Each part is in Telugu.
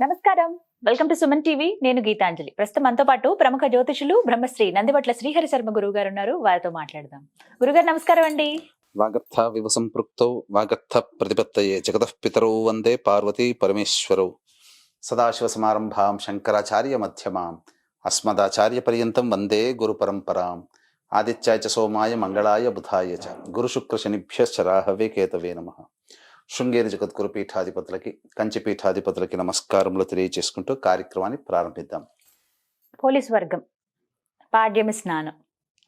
నమస్కారం. Welcome to Suman TV. నేను గీతాంజలి. ప్రస్తుతం మనతో పాటు ప్రముఖ జ్యోతిషులు బ్రహ్మశ్రీ నందివట్ల శ్రీహరి శర్మ గురువు గారు ఉన్నారు. వారితో మాట్లాడదాం. గురుగారు నమస్కారం అండి. వాగర్థ వివసంపృక్తౌ వాగర్థ ప్రతిపత్తయే జగతః పితరౌ వందే పార్వతీ పరమేశ్వరౌ. సదాశివ సమారంభాం శంకరాచార్య మధ్యమాం అస్మదాచార్య పర్యంతం వందే గురు పరంపరాం. ఆదిత్యాయ చ సోమాయ మంగళాయ బుధాయ చ గురు శుక్ర శనిభ్యశ్చ రాహవే కేతవే నమః. శృంగేరి జగద్గురు పీఠాధిపతులకి, కంచి పీఠాధిపతులకి నమస్కారములు తెలియజేసుకుంటూ కార్యక్రమాన్ని ప్రారంభిద్దాం. పోలీస్ వర్గం, పాడ్యమి స్నానం,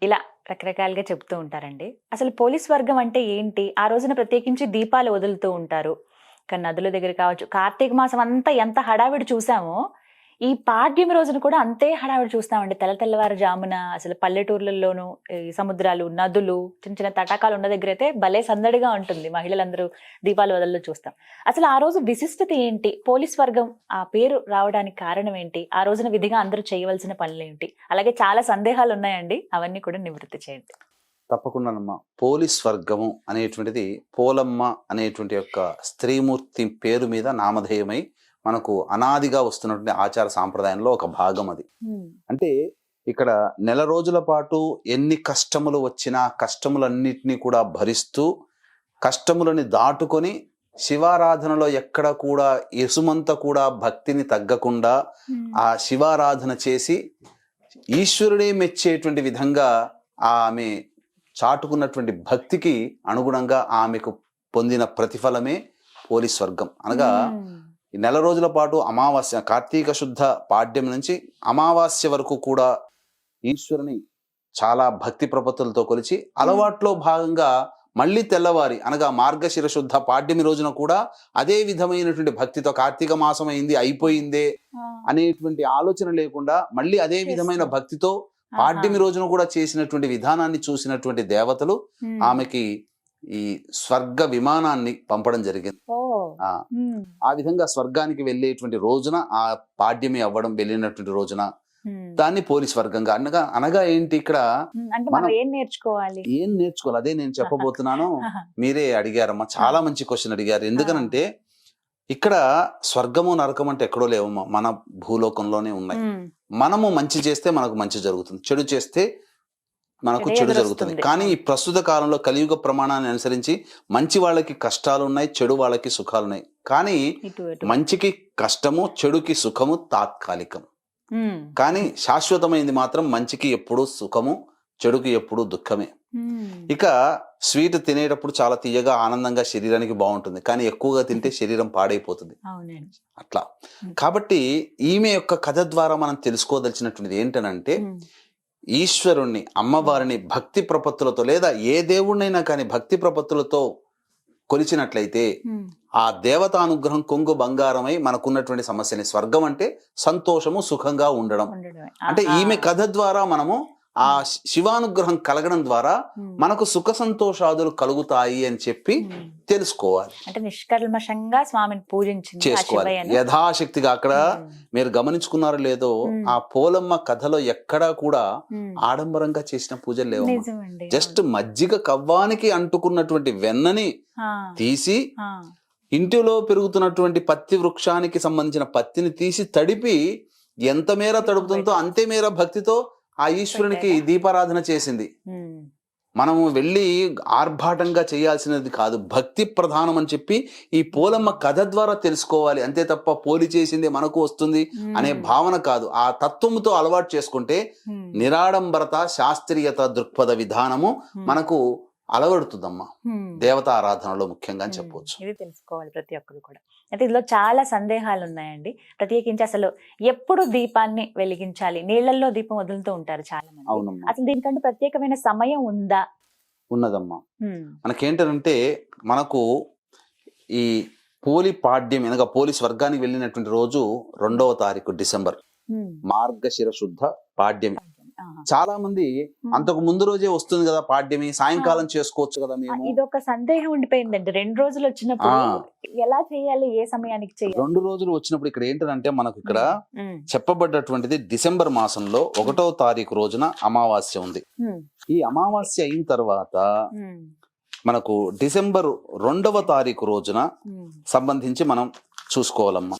ఇలా రకరకాలుగా చెప్తూ ఉంటారండి. అసలు పోలీస్ వర్గం అంటే ఏంటి? ఆ రోజున ప్రత్యేకించి దీపాలు వదులుతూ ఉంటారు. కానీ నదుల దగ్గర కావచ్చు, కార్తీక మాసం అంతా ఎంత హడావిడి చూసామో ఈ పాడ్యమి రోజున కూడా అంతే హడావిడి చూస్తామండి. తెల్లవారుజామున అసలు పల్లెటూర్లలోనూ ఈ సముద్రాలు, నదులు, చిన్న చిన్న తటాకాలు ఉన్న దగ్గర అయితే భలే సందడిగా ఉంటుంది. మహిళలందరూ దీపాలు వదల్లో చూస్తాం. అసలు ఆ రోజు విశిష్టత ఏంటి? పోలీస్ వర్గం ఆ పేరు రావడానికి కారణం ఏంటి? ఆ రోజున విధిగా అందరూ చేయవలసిన పనులు ఏంటి? అలాగే చాలా సందేహాలు ఉన్నాయండి, అవన్నీ కూడా నివృత్తి చేయండి. తప్పకుండానమ్మా. పోలీస్ వర్గము అనేటువంటిది పోలమ్మ అనేటువంటి యొక్క స్త్రీమూర్తి పేరు మీద నామధేయమై మనకు అనాదిగా వస్తున్నటువంటి ఆచార సాంప్రదాయంలో ఒక భాగం అది. అంటే ఇక్కడ నెల రోజుల పాటు ఎన్ని కష్టములు వచ్చినా కష్టములన్నిటినీ కూడా భరిస్తూ కష్టములని దాటుకొని శివారాధనలో ఎక్కడ కూడా ఎసుమంత కూడా భక్తిని తగ్గకుండా ఆ శివారాధన చేసి ఈశ్వరుడే మెచ్చేటువంటి విధంగా ఆమె చాటుకున్నటువంటి భక్తికి అనుగుణంగా ఆమెకు పొందిన ప్రతిఫలమే పోలీస్ వర్గం. అనగా ఈ నెల రోజుల పాటు అమావాస్య, కార్తీక శుద్ధ పాడ్యం నుంచి అమావాస్య వరకు కూడా ఈశ్వరుని చాలా భక్తి ప్రపత్తులతో కొలిచి అలవాట్లో భాగంగా మళ్ళీ తెల్లవారి అనగా మార్గశిర శుద్ధ పాడ్యమి రోజున కూడా అదే విధమైనటువంటి భక్తితో కార్తీక మాసం అయింది అయిపోయిందే అనేటువంటి ఆలోచన లేకుండా మళ్ళీ అదే విధమైన భక్తితో పాడ్యమి రోజున కూడా చేసినటువంటి విధానాన్ని చూసినటువంటి దేవతలు ఆమెకి ఈ స్వర్గ విమానాన్ని పంపడం జరిగింది. ఆ విధంగా స్వర్గానికి వెళ్ళేటువంటి రోజున ఆ పాడ్యమి అవ్వడం, వెళ్ళినటువంటి రోజున దాన్ని పోలీస్ వర్గంగా అనగా ఏంటి ఇక్కడ మనం ఏం నేర్చుకోవాలి అదే నేను చెప్పబోతున్నాను. మీరే అడిగారమ్మా, చాలా మంచి క్వశ్చన్ అడిగారు. ఎందుకనంటే ఇక్కడ స్వర్గము నరకం అంటే ఎక్కడో లేవమ్మా, మన భూలోకంలోనే ఉన్నాయి. మనము మంచి చేస్తే మనకు మంచి జరుగుతుంది, చెడు చేస్తే మనకు చెడు జరుగుతుంది. కానీ ఈ ప్రస్తుత కాలంలో కలియుగ ప్రమాణాన్ని అనుసరించి మంచి వాళ్ళకి కష్టాలు ఉన్నాయి, చెడు వాళ్ళకి సుఖాలు ఉన్నాయి. కానీ మంచికి కష్టము, చెడుకి సుఖము తాత్కాలికం. కానీ శాశ్వతమైంది మాత్రం మంచికి ఎప్పుడూ సుఖము, చెడుకి ఎప్పుడూ దుఃఖమే. ఇక స్వీట్ తినేటప్పుడు చాలా తీయగా ఆనందంగా శరీరానికి బాగుంటుంది, కానీ ఎక్కువగా తింటే శరీరం పాడైపోతుంది. అట్లా కాబట్టి ఈమె యొక్క కథ ద్వారా మనం తెలుసుకోదలిచినటువంటిది ఏంటనంటే ఈశ్వరుణ్ణి, అమ్మవారిని భక్తి ప్రపత్తులతో లేదా ఏ దేవుణ్ణైనా కానీ భక్తి ప్రపత్తులతో కొలిచినట్లయితే ఆ దేవతానుగ్రహం కొంగు బంగారమై మనకున్నటువంటి సమస్యని, స్వర్గం అంటే సంతోషము, సుఖంగా ఉండడం. అంటే ఈమె కథ ద్వారా మనము ఆ శివానుగ్రహం కలగడం ద్వారా మనకు సుఖ సంతోషాదులు కలుగుతాయి అని చెప్పి తెలుసుకోవాలి. అంటే నిష్కల్మషంగా స్వామిని చేసుకోవాలి యథాశక్తిగా. అక్కడ మీరు గమనించుకున్నారో లేదో, ఆ పోలమ్మ కథలో ఎక్కడా కూడా ఆడంబరంగా చేసిన పూజలు లేవు. జస్ట్ మజ్జిగ కవ్వానికి అంటుకున్నటువంటి వెన్నని తీసి ఇంటిలో పెరుగుతున్నటువంటి పత్తి వృక్షానికి సంబంధించిన పత్తిని తీసి తడిపి ఎంత మేర తడుపుతుందో అంతే మేర భక్తితో ఆ ఈశ్వరునికి దీపారాధన చేసింది. మనము వెళ్ళి ఆర్భాటంగా చేయాల్సినది కాదు, భక్తి ప్రధానం అని చెప్పి ఈ పోలమ్మ కథ ద్వారా తెలుసుకోవాలి. అంతే తప్ప పోలి చేసిందే మనకు వస్తుంది అనే భావన కాదు. ఆ తత్వముతో అలవాటు చేసుకుంటే నిరాడంబరత, శాస్త్రీయత దృక్పథ విధానము మనకు అలవడుతుందమ్మా దేవతా ఆరాధనలో ముఖ్యంగా అని చెప్పవచ్చు. ఇది తెలుసుకోవాలి ప్రతి ఒక్కరు కూడా. అయితే ఇందులో చాలా సందేహాలు ఉన్నాయండి. ప్రత్యేకించి అసలు ఎప్పుడు దీపాన్ని వెలిగించాలి? నీళ్లలో దీపం వదులుతూ ఉంటారు చాలా మంది. అవునమ్మా. అసలు దీనికంటే ప్రత్యేకమైన సమయం ఉందా? ఉన్నదమ్మా. మనకేంటంటే మనకు ఈ పోలి అనగా పోలీస్ వర్గానికి వెళ్ళినటువంటి రోజు 2వ తారీఖు డిసెంబర్, మార్గశిర శుద్ధ పాడ్యమి. చాలా మంది అంతకు ముందు రోజే వస్తుంది కదా పాడ్యమి, సాయంకాలం చేసుకోవచ్చు కదా. మేము ఇదొక సందేహం ఉండిపోయిందండి. 2 రోజులు వచ్చినప్పుడు ఎలా చేయాలి, ఏ సమయానికి చేయాలి? 2 రోజులు వచ్చినప్పుడు ఇక్కడ ఏంటంటే మనకు ఇక్కడ చెప్పబడ్డటువంటిది డిసెంబర్ మాసంలో 1వ తారీఖు రోజున అమావాస్య ఉంది. ఈ అమావాస్య అయిన తర్వాత మనకు డిసెంబర్ 2వ తారీఖు రోజున సంబంధించి మనం చూసుకోవాలమ్మా.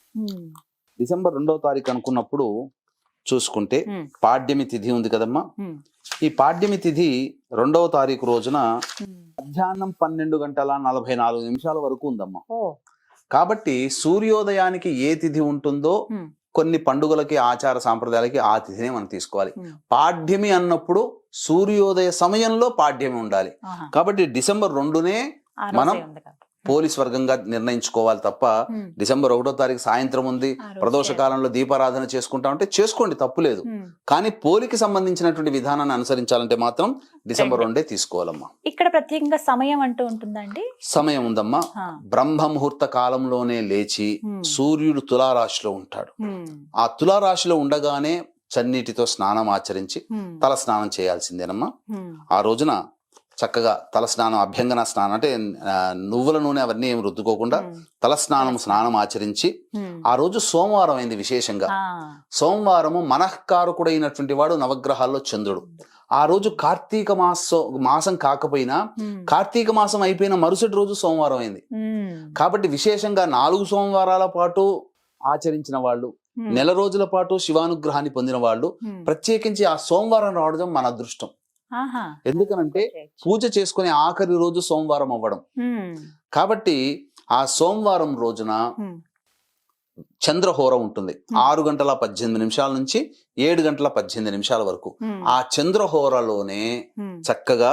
డిసెంబర్ 2వ తారీఖు అనుకున్నప్పుడు చూసుకుంటే ఉమ్, పాడ్యమి తిథి ఉంది కదమ్మా. ఉమ్, ఈ పాడ్యమి తిథి 2వ తారీఖు రోజున ఉమ్. మధ్యాహ్నం 12:44 వరకు ఉందమ్మా. ఓ కాబట్టి సూర్యోదయానికి ఏ తిథి ఉంటుందో ఉమ్, కొన్ని పండుగలకి ఆచార సాంప్రదాయాలకి ఆ తిథినే మనం తీసుకోవాలి. ఉమ్. పాడ్యమి అన్నప్పుడు సూర్యోదయ సమయంలో పాడ్యమి ఉండాలి. ఆహా. కాబట్టి డిసెంబర్ 2నే ఆ మనం రోజే ఉంది కాబట్టి. పోలీస్ వర్గంగా నిర్ణయించుకోవాలి తప్ప ఉమ్, డిసెంబర్ 1వ తారీఖు సాయంత్రం ఉంది, ఆ రోజే. ప్రదోష కాలంలో దీపారాధన చేసుకుంటా ఉంటే చేసుకోండి, తప్పులేదు. ఉమ్. కానీ పోలికి సంబంధించినటువంటి విధానాన్ని అనుసరించాలంటే మాత్రం డిసెంబర్ 2 2 తీసుకోవాలమ్మా. ఇక్కడ ప్రత్యేకంగా సమయం అంటూ ఉంటుందండి. సమయం ఉందమ్మా. ఆ. బ్రహ్మ ముహూర్త కాలంలోనే లేచి ఉమ్, సూర్యుడు తులారాశిలో ఉంటాడు. ఉమ్, ఆ తులారాశిలో ఉండగానే చన్నీటితో స్నానం ఆచరించి ఉమ్, తల స్నానం చేయాల్సిందేనమ్మా. ఉమ్, ఆ రోజున చక్కగా తల స్నానం, అభ్యంగన స్నానం అంటే నువ్వుల నూనె అవన్నీ ఏమి రుద్దుకోకుండా ఉమ్, తల స్నానం ఆచరించి, ఉమ్. ఆ రోజు సోమవారం అయింది విశేషంగా. ఆ, సోమవారము మనఃకారకుడైనటువంటి వాడు నవగ్రహాల్లో చంద్రుడు. ఆ రోజు కార్తీక మాసం కాకపోయినా ఉమ్, కార్తీక మాసం అయిపోయిన మరుసటి రోజు సోమవారం అయింది. ఉమ్, కాబట్టి విశేషంగా 4 సోమవారాల పాటు ఆచరించిన వాళ్ళు, ఉమ్, నెల రోజుల పాటు శివానుగ్రహాన్ని పొందిన వాళ్ళు ఉమ్. ప్రత్యేకించి ఆ సోమవారం రావడం మన అదృష్టం. ఆహా. ఎందుకనంటే పూజ చేసుకునే ఆఖరి రోజు సోమవారం అవ్వడం. ఉమ్, కాబట్టి ఆ సోమవారం రోజున ఉమ్, చంద్రహోర ఉంటుంది. 6:18 నుంచి 7:18 వరకు. ఉమ్, ఆ చంద్రహోరలోనే ఉమ్. చక్కగా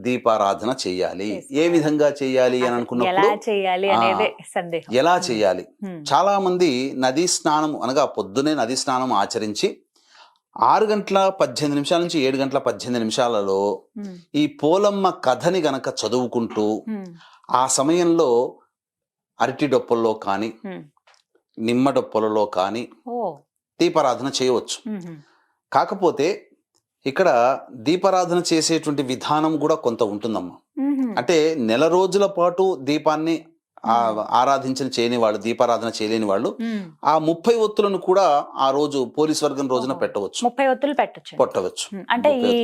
దీపారాధన చెయ్యాలి. ఏ విధంగా చెయ్యాలి అని ఎలా అనుకున్నప్పుడు చేయాలి అనేదే సందేహం. ఎలా చేయాలి? ఉమ్, చాలా మంది నదీ స్నానం అనగా పొద్దునే నదీ స్నానం ఆచరించి 6:18 నుంచి 7:18 ఉమ్, ఈ పోలమ్మ కథని గనక చదువుకుంటూ ఉమ్, ఆ సమయంలో అరటి డొప్పల్లో కానీ ఉమ్. నిమ్మ డొప్పలలో కానీ ఓ దీపారాధన చేయవచ్చు. ఉమ్, కాకపోతే ఇక్కడ దీపారాధన చేసేటువంటి విధానం కూడా కొంత ఉంటుందమ్మా. ఉమ్, అంటే నెల రోజుల పాటు దీపాన్ని ఆరాధించిన చేయని వాళ్ళు, దీపారాధన చేయలేని వాళ్ళు ఉమ్. ఆ 30 ఒత్తులను కూడా ఆ రోజు పోలీస్ వర్గం రోజున ఓహో. పెట్టవచ్చు. 30 ఒత్తులు పెట్టచ్చు. కొట్టవచ్చు. అంటే 30 ఈ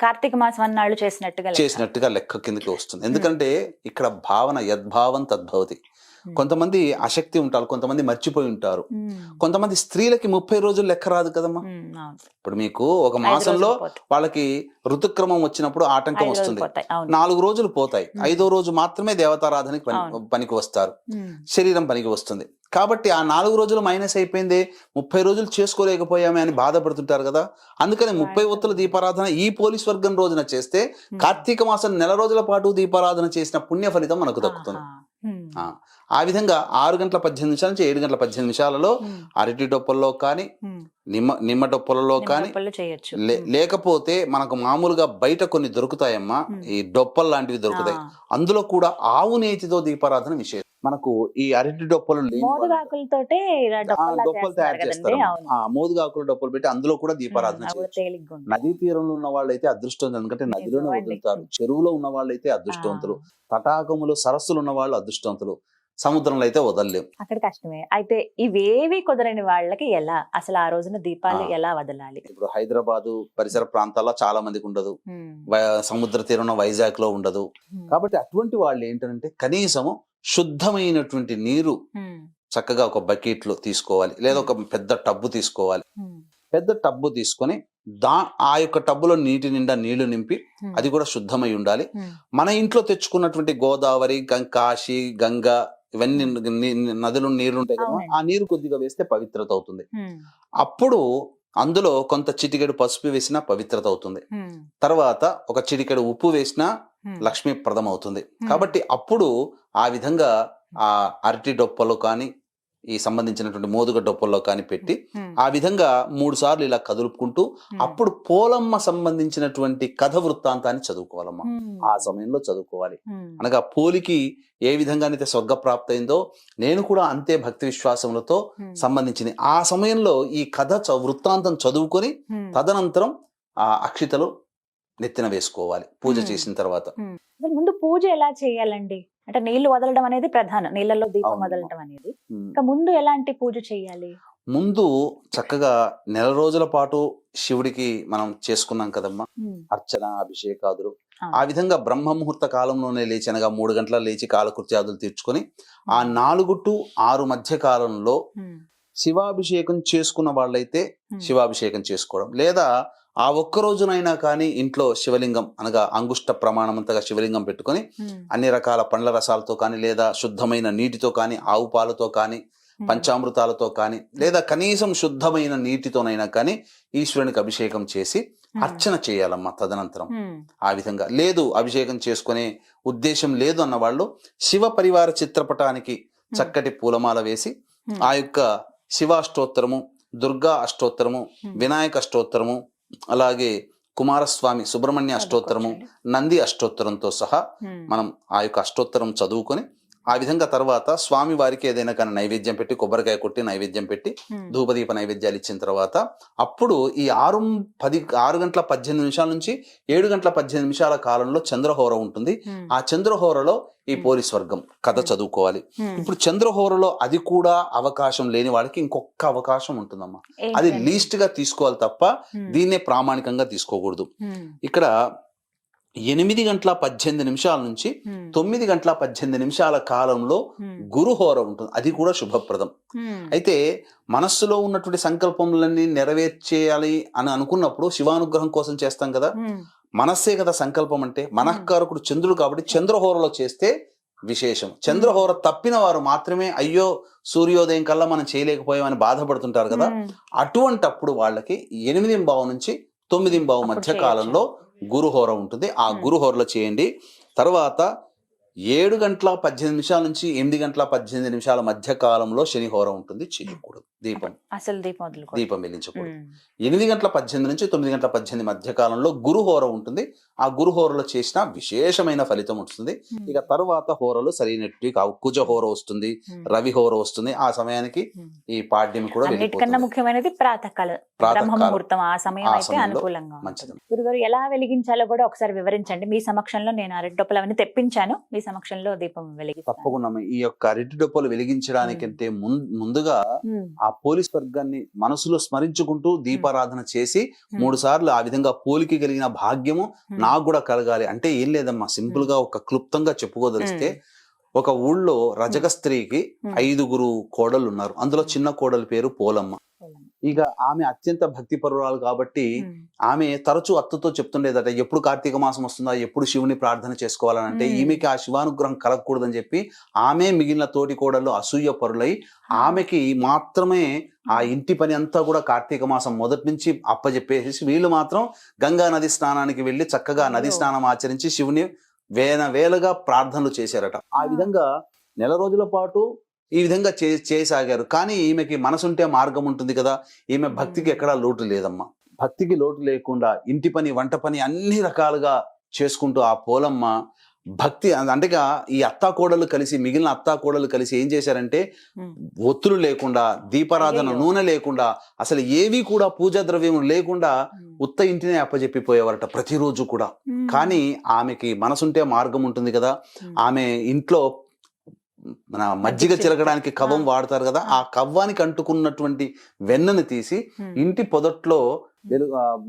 కార్తీక మాసం అన్నాళ్ళు చేసినట్టుగా లెక్క కిందకి వస్తుంది. ఎందుకంటే ఇక్కడ భావన యద్భావం తద్భవతి. కొంతమంది ఆసక్తి ఉంటారు, కొంతమంది మర్చిపోయి ఉంటారు. కొంతమంది స్త్రీలకి 30 రోజులు లెక్క రాదు కదమ్మా. ఇప్పుడు మీకు ఒక మాసంలో వాళ్ళకి ఋతుక్రమం వచ్చినప్పుడు ఆటంకం వస్తుంది, 4 రోజులు పోతాయి. 5వ రోజు మాత్రమే దేవతారాధనకి పనికి వస్తారు, శరీరం పనికి వస్తుంది. కాబట్టి ఆ 4 రోజులు మైనస్ అయిపోయింది, 30 రోజులు చేసుకోలేకపోయామే అని బాధపడుతుంటారు కదా. అందుకని 30 ఒత్తుల దీపారాధన ఈ పోలీస్ వర్గం రోజున చేస్తే కార్తీక మాసం నెల రోజుల పాటు దీపారాధన చేసిన పుణ్య ఫలితం మనకు దక్కుతుంది. ఆ విధంగా 6:18 నుంచి 7:18 అరటి డొప్పల్లో కానీ నిమ్మ డొప్పలలో కానీ లేకపోతే మనకు మామూలుగా బయట కొన్ని దొరుకుతాయమ్మా, ఈ డొప్పల్ లాంటివి దొరుకుతాయి. అందులో కూడా ఆవు నేతితో దీపారాధన విశేషం. మనకు ఈ అరటి డొప్పలు డొప్పలు తయారు చేస్తారు. మోదుగాకుల డొప్పలు పెట్టి అందులో కూడా దీపారాధన చేయొచ్చు. నదీ తీరంలో ఉన్న వాళ్ళు అయితే అదృష్టవంతులు, ఎందుకంటే నదిలోనే వదులుతారు. చెరువులో ఉన్న వాళ్ళు అయితే అదృష్టవంతులు, తటాకములు సరస్సులు ఉన్న వాళ్ళు అదృష్టవంతులు, సముద్రంలో అయితే వదలలేము. అక్కడ కష్టమే. అయితే ఇవేవి కుదరని వాళ్ళకి ఎలా అసలు ఆ రోజున దీపాలు ఎలా వదలాలి? ఇప్పుడు హైదరాబాదు పరిసర ప్రాంతాల్లో చాలా మందికి ఉండదు, సముద్ర తీరం వైజాగ్ లో ఉండదు. కాబట్టి అటువంటి వాళ్ళు ఏంటంటే కనీసము శుద్ధమైనటువంటి నీరు చక్కగా ఒక బకెట్ లో తీసుకోవాలి, లేదా ఒక పెద్ద టబ్బు తీసుకోవాలి. పెద్ద టబ్బు తీసుకొని ఆ యొక్క టబ్బులో నీటి నిండా నీళ్లు నింపి, అది కూడా శుద్ధమై ఉండాలి. మన ఇంట్లో తెచ్చుకున్నటువంటి గోదావరి, కాశీ, గంగా ఇవన్నీ నదులు నీళ్లు ఉంటాయి కదా, ఆ నీరు కొద్దిగా వేస్తే పవిత్రత అవుతుంది. అప్పుడు అందులో కొంత చిటికెడు పసుపు వేసినా పవిత్రత అవుతుంది. తర్వాత ఒక చిటికెడు ఉప్పు వేసినా లక్ష్మీప్రదం అవుతుంది. కాబట్టి అప్పుడు ఆ విధంగా ఆ అరటి డొప్పలు కానీ ఈ సంబంధించినటువంటి మోదుగ డొప్పల్లో కానీ పెట్టి ఆ విధంగా 3 సార్లు ఇలా కదులుపుకుంటూ అప్పుడు పోలమ్మ సంబంధించినటువంటి కథ వృత్తాంతాన్ని చదువుకోవాలమ్మా. ఆ సమయంలో చదువుకోవాలి. అనగా పోలికి ఏ విధంగానైతే స్వర్గప్రాప్తి అయిందో నేను కూడా అంతే భక్తి విశ్వాసములతో సంబంధించింది. ఆ సమయంలో ఈ కథ వృత్తాంతం చదువుకొని తదనంతరం ఆ అక్షితలు నెత్తిన వేసుకోవాలి పూజ చేసిన తర్వాత. ముందు పూజ ఎలా చేయాలండి? అంటే నీళ్లు వదలడం అనేది ప్రధానం, నీళ్లలో దీపం వదలడం అనేది. ఇంకా ముందు ఎలాంటి పూజ చేయాలి? ముందు చక్కగా నెల రోజుల పాటు శివుడికి మనం చేసుకున్నాం కదమ్మా అర్చన, అభిషేకాదులు. ఆ విధంగా బ్రహ్మ ముహూర్త కాలంలోనే లేచి, అనగా 3 గంటల లేచి కాలకృత్యాదులు తీర్చుకొని ఆ 4 to 6 మధ్య కాలంలో శివాభిషేకం చేసుకున్న వాళ్ళైతే Hmm. శివాభిషేకం చేసుకోవడం, లేదా ఆ ఒక్క రోజునైనా కానీ ఇంట్లో శివలింగం అనగా అంగుష్ట ప్రమాణమంతగా శివలింగం పెట్టుకొని Hmm. అన్ని రకాల పండ్ల రసాలతో కానీ, లేదా శుద్ధమైన నీటితో కానీ, ఆవు పాలతో కానీ, Hmm. పంచామృతాలతో కానీ, లేదా కనీసం శుద్ధమైన నీటితోనైనా కానీ ఈశ్వరునికి అభిషేకం చేసి అర్చన చేయాలమ్మా. తదనంతరం Hmm. ఆ విధంగా లేదు, అభిషేకం చేసుకునే ఉద్దేశం లేదు అన్న వాళ్ళు శివ పరివార చిత్రపటానికి చక్కటి పూలమాల వేసి ఆ యొక్క శివాష్టోత్తరము, దుర్గా అష్టోత్తరము, వినాయక అష్టోత్తరము, అలాగే కుమారస్వామి సుబ్రహ్మణ్య అష్టోత్తరము, నంది అష్టోత్తరంతో సహా Hmm. మనం ఆ యొక్క అష్టోత్తరం చదువుకొని ఆ విధంగా తర్వాత స్వామి వారికి ఏదైనా కానీ నైవేద్యం పెట్టి, కొబ్బరికాయ కొట్టి నైవేద్యం పెట్టి, Hmm. ధూపదీప నైవేద్యాలు ఇచ్చిన తర్వాత అప్పుడు ఈ 6 గంటల 18 నిమిషాల నుంచి 7 గంటల 18 నిమిషాల కాలంలో చంద్రహోర ఉంటుంది. Hmm. ఆ చంద్రహోరలో ఈ పోలీస్ వర్గం కథ చదువుకోవాలి. Hmm. ఇప్పుడు చంద్రహోరలో అది కూడా అవకాశం లేని వాళ్ళకి ఇంకొక అవకాశం ఉంటుందమ్మా. అది ఏంటండి? లీస్ట్ గా తీసుకోవాలి తప్ప Hmm. దీన్నే ప్రామాణికంగా తీసుకోకూడదు. Hmm. ఇక్కడ 8 గంటల 18 నిమిషాల నుంచి Hmm. 9 గంటల 18 నిమిషాల కాలంలో Hmm. గురుహోర ఉంటుంది. అది కూడా శుభప్రదం. Hmm. అయితే మనస్సులో ఉన్నటువంటి సంకల్పములన్నీ నెరవేర్చేయాలి అని అనుకున్నప్పుడు శివానుగ్రహం కోసం చేస్తాం కదా. Hmm. మనస్సే కదా సంకల్పం అంటే. మనఃకారకుడు చంద్రుడు కాబట్టి చంద్రహోరలో చేస్తే విశేషం. చంద్రహోర తప్పిన వారు మాత్రమే అయ్యో సూర్యోదయం కల్లా మనం చేయలేకపోయామని బాధపడుతుంటారు కదా. Hmm. అటువంటప్పుడు వాళ్ళకి 8:15 నుంచి 9:15 మధ్య అప్పుడు కాలంలో గురుహోర ఉంటుంది. ఆ గురుహోరలో చేయండి. తర్వాత 7 గంటల 18 నిమిషాల నుంచి 8 గంటల 18 నిమిషాల మధ్య కాలంలో శనిహోర ఉంటుంది. చేయకూడదు. అసలు దీపం వదులుకో. దీపం వెలిగించకూడదు. Hmm. 8 గంటల 18 నుంచి 9 గంటల 18 మధ్య కాలంలో గురుహోర ఉంటుంది. ఆ గురుహోరలో చేసిన విశేషమైన ఫలితం ఉంటుంది. Hmm. ఇక తరువాత హోరలు సరైనట్టు కావు. కుజహోర వస్తుంది, Hmm. రవిహోర వస్తుంది. ఆ సమయానికి Hmm. ఈ పాడ్యం కూడా అన్నిటికన్నా వెళ్ళిపోతుంది. ముఖ్యమైనది ప్రాతకాలం, ప్రాతకాలం. బ్రహ్మ ముహూర్తం. ఆ సమయం ఆ అయితే సమయంలో అనుకూలంగా ఉంటుంది. మంచిది. గురుగారు ఎలా వెలిగించాలో కూడా ఒకసారి వివరించండి. మీ సమక్షంలో నేను అరటి డొప్పలు అవన్నీ తెప్పించాను. మీ సమక్షంలో దీపం వెలిగిస్తాను. తప్పకుండా ఈ యొక్క అరటి డొప్పలు వెలిగించడానికంటే ముందుగా Hmm. ఆ పోలీస్ వర్గాన్ని మనసులో స్మరించుకుంటూ దీపారాధన చేసి Hmm. 3 సార్లు ఆ విధంగా పోలికి కలిగిన భాగ్యము Hmm. నాకు కూడా కలగాలి అంటే ఏం లేదమ్మా. సింపుల్ గా ఒక క్లుప్తంగా చెప్పుకోదలిస్తే, ఒక ఊళ్ళో రజక స్త్రీకి 5 కోడళ్ళు ఉన్నారు. అందులో చిన్న కోడలి పేరు పోలమ్మ. ఇక ఆమె అత్యంత భక్తి పరురాలు కాబట్టి Hmm. ఆమె తరచూ అత్తతో చెప్తుండేదట, ఎప్పుడు కార్తీక మాసం వస్తుందా, ఎప్పుడు శివుని ప్రార్థన చేసుకోవాలని. అంటే ఈమెకి ఆ శివానుగ్రహం కలగకూడదని చెప్పి ఆమె మిగిలిన తోటి కోడళ్ళు అసూయ పరులై ఆమెకి మాత్రమే ఆ ఇంటి పని అంతా కూడా కార్తీక మాసం మొదటి నుంచి అప్పచెప్పేసి వీళ్ళు మాత్రం గంగా నది స్నానానికి వెళ్ళి చక్కగా నది స్నానం ఆచరించి శివుని వేలగా ప్రార్థనలు చేశారట. ఆ విధంగా నెల రోజుల పాటు ఈ విధంగా చేయసాగారు. కానీ ఈమెకి మనసుంటే మార్గం ఉంటుంది కదా. ఈమె భక్తికి ఎక్కడా లోటు లేదమ్మా. భక్తికి లోటు లేకుండా ఇంటి పని, వంట పని అన్ని రకాలుగా చేసుకుంటూ ఆ పోలమ్మ భక్తి అంటేగా ఈ అత్తాకోడలు కలిసి, మిగిలిన అత్తాకోడలు కలిసి ఏం చేశారంటే, ఒత్తులు లేకుండా, దీపారాధన నూనె లేకుండా, అసలు ఏవి కూడా పూజా ద్రవ్యం లేకుండా ఉత్త ఇంటినే అప్పజెప్పిపోయేవారట ప్రతిరోజు కూడా. కానీ ఆమెకి మనసుంటే మార్గం ఉంటుంది కదా. ఆమె ఇంట్లో మన మజ్జిగ చిలకడానికి కవ్వం వాడతారు కదా. ఆ కవ్వానికి అంటుకున్నటువంటి వెన్నను తీసి ఇంటి పొదట్లో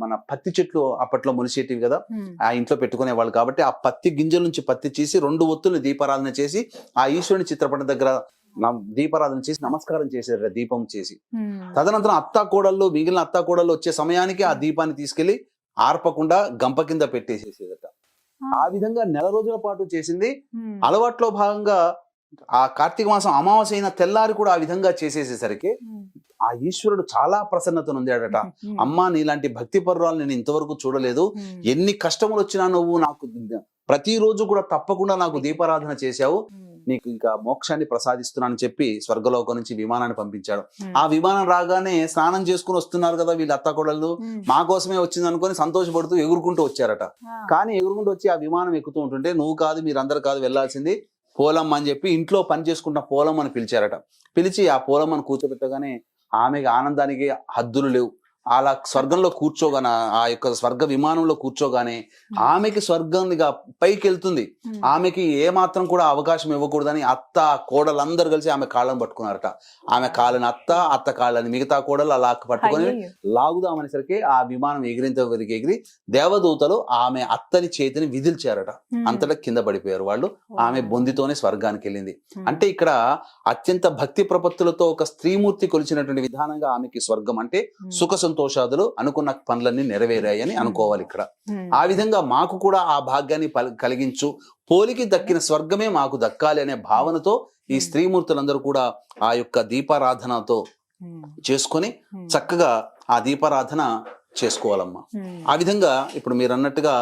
మన పత్తి చెట్లు అప్పట్లో మొలిసేటివి కదా, ఆ ఇంట్లో పెట్టుకునే వాళ్ళు కాబట్టి ఆ పత్తి గింజల నుంచి పత్తి చేసి 2 ఒత్తుల్ని దీపారాధన చేసి ఆ ఈశ్వరుని చిత్రపటం దగ్గర దీపారాధన చేసి నమస్కారం చేశారు దీపం చేసి. తదనంతరం మిగిలిన అత్తాకోడళ్ళు వచ్చే సమయానికి ఆ దీపాన్ని తీసుకెళ్లి ఆర్పకుండా గంప కింద పెట్టేసేసేదట. ఆ విధంగా నెల రోజుల పాటు చేసింది. అలవాట్లో భాగంగా ఆ కార్తీక మాసం అమావాస్య అయిన తెల్లారి కూడా ఆ విధంగా చేసేసేసరికి ఆ ఈశ్వరుడు చాలా ప్రసన్నత నొందాడట. అమ్మా, నీలాంటి భక్తి పరురాలు నేను ఇంతవరకు చూడలేదు. ఎన్ని కష్టములు వచ్చినా నువ్వు నాకు ప్రతిరోజు కూడా తప్పకుండా నాకు దీపారాధన చేశావు. నీకు ఇంకా మోక్షాన్ని ప్రసాదిస్తున్నానని చెప్పి స్వర్గలోకం నుంచి విమానాన్ని పంపించాడు. ఆ విమానం రాగానే స్నానం చేసుకుని వస్తున్నారు కదా వీళ్ళు అత్తాకోడళ్ళు, మా కోసమే వచ్చింది అనుకుని సంతోషపడుతూ ఎగురుకుంటూ వచ్చారట. కానీ ఎగురుకుంటూ వచ్చి ఆ విమానం ఎక్కుతూ ఉంటుంటే, నువ్వు కాదు, మీరందరూ కాదు వెళ్లాల్సింది పోలమ్మ అని చెప్పి ఇంట్లో పని చేసుకుంటున్న పోలమ్మని పిలిచారట. పిలిచి ఆ పోలమ్మను కూర్చోబెట్టగానే ఆమెకి ఆనందానికి హద్దులు లేవు. అలా స్వర్గంలో కూర్చోగానే, ఆ యొక్క స్వర్గ విమానంలో కూర్చోగానే ఆమెకి స్వర్గంగా పైకి వెళ్తుంది. ఆమెకి ఏ మాత్రం కూడా అవకాశం ఇవ్వకూడదని అత్త కోడలందరూ కలిసి ఆమె కాళ్ళని పట్టుకున్నారట. ఆమె కాళ్ళని అత్త కాళ్ళని మిగతా కోడలు అలా పట్టుకొని లాగుదామనేసరికి ఆ విమానం ఎగిరింత వరకు ఎగిరి దేవదూతలు ఆమె అత్తని చేతిని విదిల్చారట. అంతటా కింద పడిపోయారు వాళ్ళు. ఆమె బొందితోనే స్వర్గానికి వెళ్ళింది. అంటే ఇక్కడ అత్యంత భక్తి ప్రపత్తులతో ఒక స్త్రీమూర్తి కొలిచినటువంటి విధానంగా ఆమెకి స్వర్గం అంటే సుఖ సంతోషాదులు, అనుకున్న పనులన్నీ నెరవేరాయని అనుకోవాలి ఇక్కడ. ఆ విధంగా మాకు కూడా ఆ భాగ్యాన్ని కలిగించు, పోలికి దక్కిన స్వర్గమే మాకు దక్కాలి అనే భావనతో ఈ స్త్రీమూర్తులందరూ కూడా ఆ యొక్క దీపారాధనతో చేసుకొని చక్కగా ఆ దీపారాధన చేసుకోవాలమ్మా. ఆ విధంగా ఇప్పుడు మీరు అన్నట్టుగా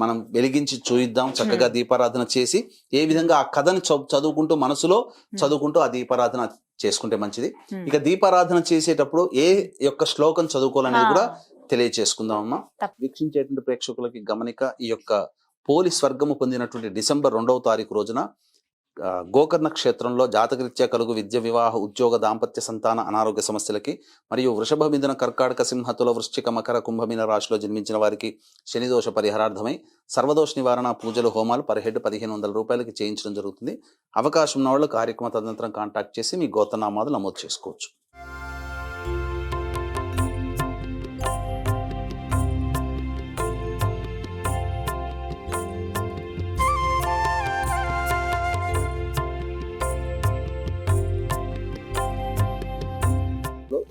మనం వెలిగించి చూయిద్దాం, చక్కగా దీపారాధన చేసి ఏ విధంగా ఆ కథను చదువుకుంటూ మనసులో చదువుకుంటూ ఆ దీపారాధన చేసుకుంటే మంచిది. ఇక దీపారాధన చేసేటప్పుడు ఏ యొక్క శ్లోకం చదువుకోవాలనేది కూడా తెలియచేసుకుందాం అమ్మా. వీక్షించేటువంటి ప్రేక్షకులకి గమనిక, ఈ యొక్క పోలి స్వర్గము పొందినటువంటి డిసెంబర్ 2వ తారీఖు రోజున గోకర్ణ క్షేత్రంలో జాతకరీత్యా కలుగు విద్య, వివాహ, ఉద్యోగ, దాంపత్య, సంతాన, అనారోగ్య సమస్యలకి మరియు వృషభ, మిథున, కర్కాటక, సింహ, తుల, వృశ్చిక, మకర, కుంభమీన రాశిలో జన్మించిన వారికి శనిదోష పరిహారార్థమై సర్వదోష నివారణ పూజలు, హోమాలు పర్ హెడ్ 1500 రూపాయలకి చేయించడం జరుగుతుంది. అవకాశం ఉన్న వాళ్ళు కార్యక్రమ తదనంతరం కాంటాక్ట్ చేసి మీ గోత్రనామాలు నమోదు చేసుకోవచ్చు.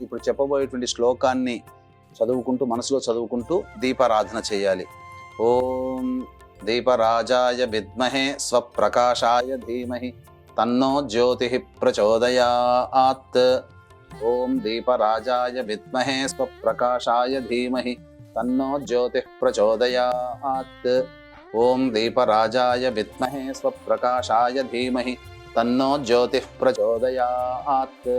ఇప్పుడు చెప్పబోయేటువంటి శ్లోకాన్ని చదువుకుంటూ మనసులో చదువుకుంటూ దీపారాధన చేయాలి. ఓం దీపరాజాయ విద్మహే స్వప్రకాశాయ ధీమహి తన్నో జ్యోతి ప్రచోదయాత్. ఓం దీపరాజాయ విద్మహే స్వప్రకాశాయ ధీమహి తన్నో జ్యోతి ప్రచోదయాత్. ఓం దీపరాజాయ విద్మహే స్వప్రకాశాయ ధీమహి తన్నో జ్యోతి ప్రచోదయాత్.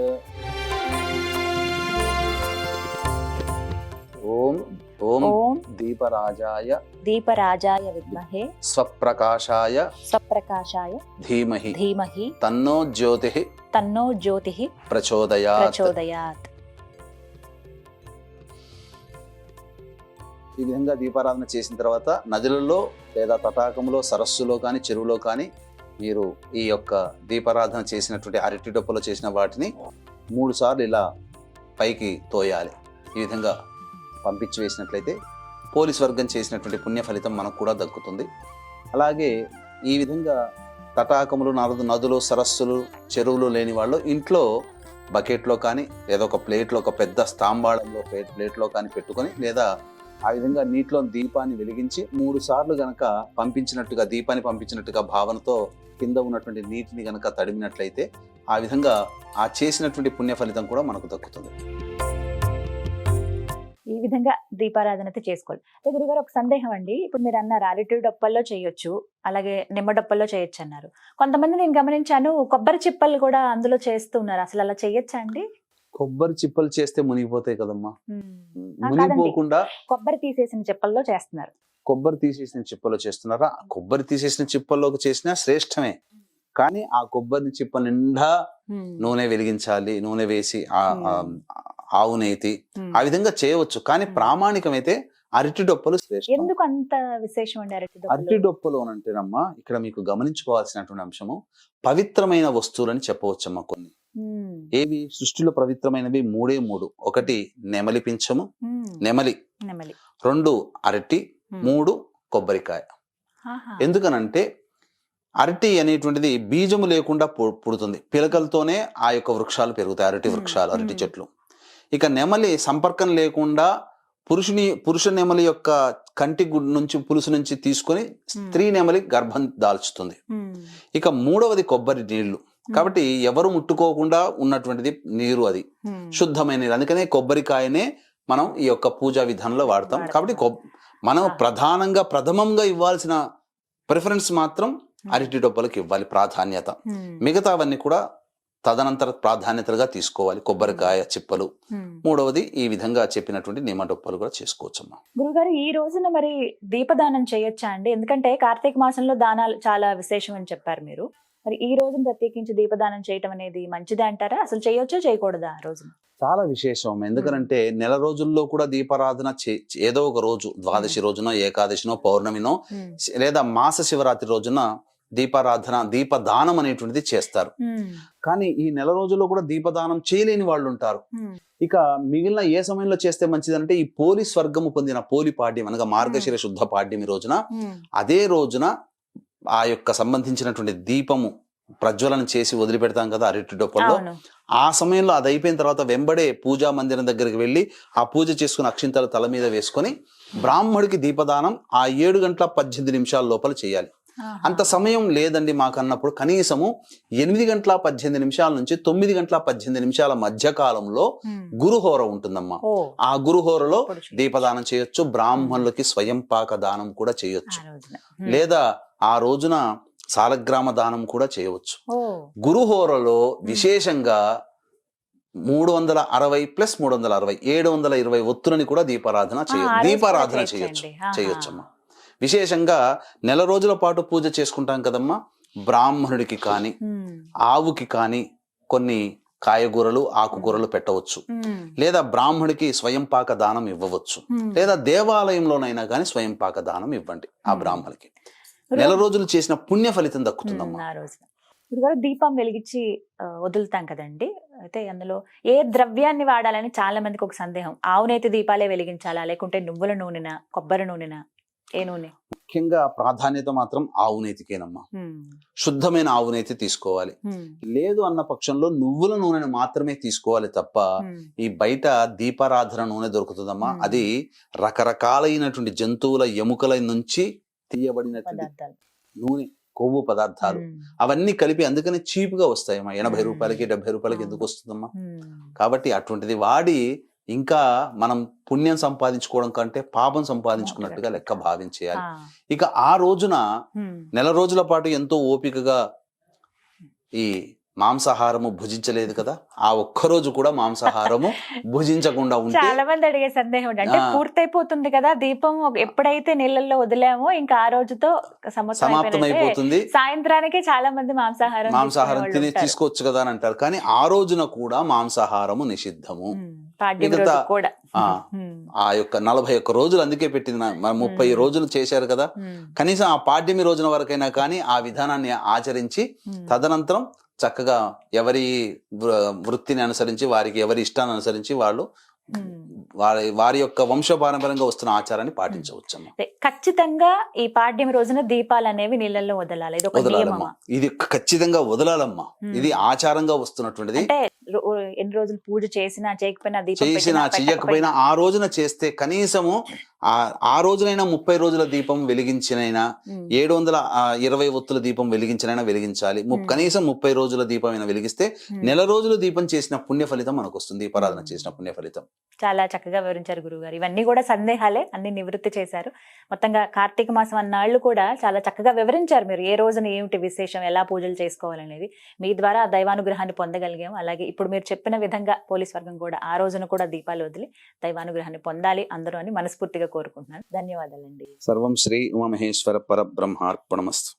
ఓం ఓం దీపరాజాయ విద్మహే స్వప్రకాశాయ ధీమహి తన్నో జ్యోతి ప్రచోదయాత్. ఈ విధంగా దీపారాధన చేసిన తర్వాత నదులలో లేదా తటాకంలో, సరస్సులో కానీ చెరువులో కానీ మీరు ఈ యొక్క దీపారాధన చేసినటువంటి అరటి డొప్పలో చేసిన వాటిని 3 సార్లు ఇలా పైకి తోయాలి. ఈ విధంగా పంపించి వేసినట్లయితే పోలి స్వర్గం చేసినటువంటి పుణ్య ఫలితం మనకు కూడా దక్కుతుంది. అలాగే ఈ విధంగా తటాకములు, నదులు, సరస్సులు, చెరువులు లేని వాళ్ళు ఇంట్లో బకెట్లో కానీ లేదా ఒక ప్లేట్లో, ఒక పెద్ద స్తాంబాళంలో ప్లేట్లో కానీ పెట్టుకొని లేదా ఆ విధంగా నీటిలో దీపాన్ని వెలిగించి 3 సార్లు గనక దీపాన్ని పంపించినట్టుగా భావనతో కింద ఉన్నటువంటి నీటిని గనక తడిమినట్లయితే ఆ విధంగా ఆ చేసినటువంటి పుణ్య ఫలితం కూడా మనకు దక్కుతుంది. ఈ విధంగా దీపారాధనతో చేసుకోవాలి. గురుగారు, ఒక సందేహం అండి. ఇప్పుడు మీరు అన్నారు అరటి డొప్పల్లో చేయొచ్చు, అలాగే నిమ్మ డొప్పల్లో చేయొచ్చు అన్నారు. కొంతమంది నేను గమనించాను కొబ్బరి చిప్పలు కూడా అందులో చేస్తున్నారు. అసలు అలా చేయొచ్చా అండి? కొబ్బరి చిప్పలు చేస్తే మునిగిపోతాయి కదమ్మా. మునిగిపోకుండా కొబ్బరి తీసేసిన చిప్పల్లో చేస్తున్నారు. కొబ్బరి తీసేసిన చిప్పలో చేస్తున్నారా? కొబ్బరి తీసేసిన చిప్పల్లోకి చేసినా శ్రేష్టమే. కానీ ఆ కొబ్బరి చిప్ప నిండా నూనె వెలిగించాలి, నూనె వేసి ఆవు నేతి ఆ విధంగా చేయవచ్చు. కానీ ప్రామాణికమైతే అరటి డొప్పలు శ్రేష్టం. ఎందుకు అంత విశేషం అండి అరటి డొప్పలు అంటేనమ్మా, ఇక్కడ మీకు గమనించుకోవాల్సినటువంటి అంశము పవిత్రమైన వస్తువులని చెప్పవచ్చమ్మా. కొన్ని ఏవి సృష్టిలో పవిత్రమైనవి 3 ఒకటి నెమలి పింఛము, నెమలి. 2 అరటి, 3 కొబ్బరికాయ. ఎందుకనంటే అరటి అనేటువంటిది బీజము లేకుండా పుడుతుంది. పిలకలతోనే ఆ యొక్క వృక్షాలు పెరుగుతాయి, అరటి వృక్షాలు, అరటి చెట్లు. ఇక నెమలి సంపర్కం లేకుండా పురుష నెమలి యొక్క కంటి నుంచి, పులుసు నుంచి తీసుకొని స్త్రీ నెమలి గర్భం దాల్చుతుంది. ఇక 3వది కొబ్బరి నీళ్లు. కాబట్టి ఎవరు ముట్టుకోకుండా ఉన్నటువంటిది నీరు, అది శుద్ధమైన నీరు. అందుకనే కొబ్బరికాయనే మనం ఈ యొక్క పూజా విధానంలో వాడతాం. కాబట్టి మనం ప్రథమంగా ఇవ్వాల్సిన ప్రిఫరెన్స్ మాత్రం అరటి డొప్పలకు ఇవ్వాలి ప్రాధాన్యత. మిగతావన్నీ కూడా తదనంతర ప్రాధాన్యతలుగా తీసుకోవాలి. కొబ్బరికాయ చిప్పలు, 3వది ఈ విధంగా చెప్పినటువంటి నిమ్మ డొప్పలు కూడా చేసుకోవచ్చమ్మా. గురుగారు, ఈ రోజున మరి దీపదానం చేయొచ్చా అండి? ఎందుకంటే కార్తీక మాసంలో దానాలు చాలా విశేషం అని చెప్పారు మీరు. మరి ఈ రోజున ప్రత్యేకించి దీపదానం చేయటం అనేది మంచిదే అంటారా? అసలు చేయొచ్చా చేయకూడదా ఆ రోజున? చాలా విశేషం. ఎందుకంటే నెల రోజుల్లో కూడా దీపారాధన ఏదో ఒక రోజు ద్వాదశి రోజున, ఏకాదశినో, పౌర్ణమినో లేదా మాస శివరాత్రి రోజున దీపారాధన, దీపదానం అనేటువంటిది చేస్తారు. కానీ ఈ నెల రోజుల్లో కూడా దీపదానం చేయలేని వాళ్ళు ఉంటారు. ఇక మిగిలిన ఏ సమయంలో చేస్తే మంచిదంటే ఈ పోలీస్ వర్గము పొందిన పోలి పాడ్యం అనగా మార్గశిర శుద్ధ పాడ్యమి రోజున, అదే రోజున ఆ యొక్క సంబంధించినటువంటి దీపము ప్రజ్వలన చేసి వదిలిపెడతాం కదా అరటి డొప్పల్లో. ఆ సమయంలో అది అయిపోయిన తర్వాత వెంబడే పూజా మందిరం దగ్గరికి వెళ్ళి ఆ పూజ చేసుకుని అక్షింతలు తల మీద వేసుకొని బ్రాహ్మడికి దీపదానం ఆ 7:18 లోపల చేయాలి. అంత సమయం లేదండి మాకన్నప్పుడు కనీసము 8:18 నుంచి 9:18 మధ్య కాలంలో గురుహోర ఉంటుందమ్మా. ఆ గురుహోరలో దీపదానం చేయొచ్చు. బ్రాహ్మణులకి స్వయం పాక దానం కూడా చేయొచ్చు. లేదా ఆ రోజున సాలగ్రామ దానం కూడా చేయవచ్చు. గురుహోరలో విశేషంగా 360 + 360 720 ఒత్తులని కూడా దీపారాధన చేయొచ్చమ్మా. విశేషంగా నెల రోజుల పాటు పూజ చేసుకుంటాం కదమ్మా. బ్రాహ్మణుడికి కానీ ఆవుకి కానీ కొన్ని కాయగూరలు, ఆకుకూరలు పెట్టవచ్చు. లేదా బ్రాహ్మణుడికి స్వయం పాక దానం ఇవ్వవచ్చు. లేదా దేవాలయంలోనైనా కానీ స్వయం పాక దానం ఇవ్వండి ఆ బ్రాహ్మణుడికి. నెల రోజులు చేసిన పుణ్య ఫలితం దక్కుతుందమ్మా. దీపం వెలిగించి వదులుతాం కదండి, అయితే అందులో ఏ ద్రవ్యాన్ని వాడాలని చాలా మందికి ఒక సందేహం. ఆవునేతి దీపాలే వెలిగించాలా, లేకుంటే నువ్వుల నూనెనా, కొబ్బరి నూనెనా, ఏ నూనె? ముఖ్యంగా ప్రాధాన్యత మాత్రం ఆవునేతికేనమ్మా. శుద్ధమైన ఆవునేతి తీసుకోవాలి. లేదు అన్న పక్షంలో నువ్వుల నూనెను మాత్రమే తీసుకోవాలి తప్ప ఈ బయట దీపారాధన నూనె దొరుకుతుందమ్మా. అది రకరకాలైనటువంటి జంతువుల ఎముకల నుంచి తీయబడినటువంటి నూనె, కొవ్వు పదార్థాలు అవన్నీ కలిపి అందుకని చీప్ గా వస్తాయమ్మా. 80 రూపాయలకి 70 రూపాయలకి ఎందుకు వస్తుందమ్మా? కాబట్టి అటువంటిది వాడి ఇంకా మనం పుణ్యం సంపాదించుకోవడం కంటే పాపం సంపాదించుకున్నట్టుగా లెక్క భావించేయాలి. ఇక ఆ రోజున నెల రోజుల పాటు ఎంతో ఓపికగా ఈ మాంసాహారము భుజించలేదు కదా, ఆ ఒక్కరోజు కూడా మాంసాహారము భుజించకుండా ఉంటే చాలా మంది అడిగే సందేహం అంటే పూర్తయిపోతుంది కదా దీపం, ఎప్పుడైతే నీళ్ళల్లో వదిలామో ఇంకా ఆ రోజుతో సమాప్తం అయిపోతుంది, సాయంత్రానికి చాలా మంది మాంసాహారం తిని తీసుకోవచ్చు కదా అని అంటారు. కానీ ఆ రోజున కూడా మాంసాహారము నిషిద్ధము. ఆ యొక్క 41 రోజులు అందుకే పెట్టింది. 30 రోజులు చేశారు కదా, కనీసం ఆ పాడ్యమి రోజున వరకైనా కానీ ఆ విధానాన్ని ఆచరించి తదనంతరం చక్కగా ఎవరి వృత్తిని అనుసరించి, వారికి ఎవరి ఇష్టాన్ని అనుసరించి వాళ్ళు వారి యొక్క వంశపారంపర్యంగా వస్తున్న ఆచారాన్ని పాటించవచ్చు. ఖచ్చితంగా ఈ పాడ్యమి రోజున దీపాలు అనేవి నీళ్ళల్లో వదలాలి, ఇది ఖచ్చితంగా వదలాలమ్మా. ఇది ఆచారంగా వస్తున్నటువంటిది. ఎన్ని రోజులు పూజ చేసినా చెయ్యకపోయినా ఆ రోజున చేస్తే కనీసము ఆ రోజునైనా 30 రోజుల దీపం వెలిగించినైనా 720 ఒత్తుల దీపం వెలిగించినైనా వెలిగించాలి. కనీసం 30 రోజుల దీపం అయినా వెలిగిస్తే నెల రోజులు దీపం చేసిన పుణ్య ఫలితం మనకు వస్తుంది. దీపారాధన చేసిన పుణ్య ఫలితం. చాలా చక్కగా వివరించారు గురువు గారు. ఇవన్నీ కూడా సందేహాలే, అన్ని నివృత్తి చేశారు. మొత్తంగా కార్తీక మాసం అన్నాళ్ళు కూడా చాలా చక్కగా వివరించారు మీరు. ఏ రోజున ఏమిటి విశేషం, ఎలా పూజలు చేసుకోవాలనేది మీ ద్వారా దైవానుగ్రహాన్ని పొందగలిగాము. అలాగే ఇప్పుడు మీరు చెప్పిన విధంగా పోలీస్ వర్గం కూడా ఆ రోజున కూడా దీపాలు వదిలి దైవానుగ్రహాన్ని పొందాలి అందరూ అని మనస్ఫూర్తిగా కోరుకుంటున్నాను. ధన్యవాదాలండి. సర్వం శ్రీ ఉమామహేశ్వర పరబ్రహ్మార్పణమస్తు.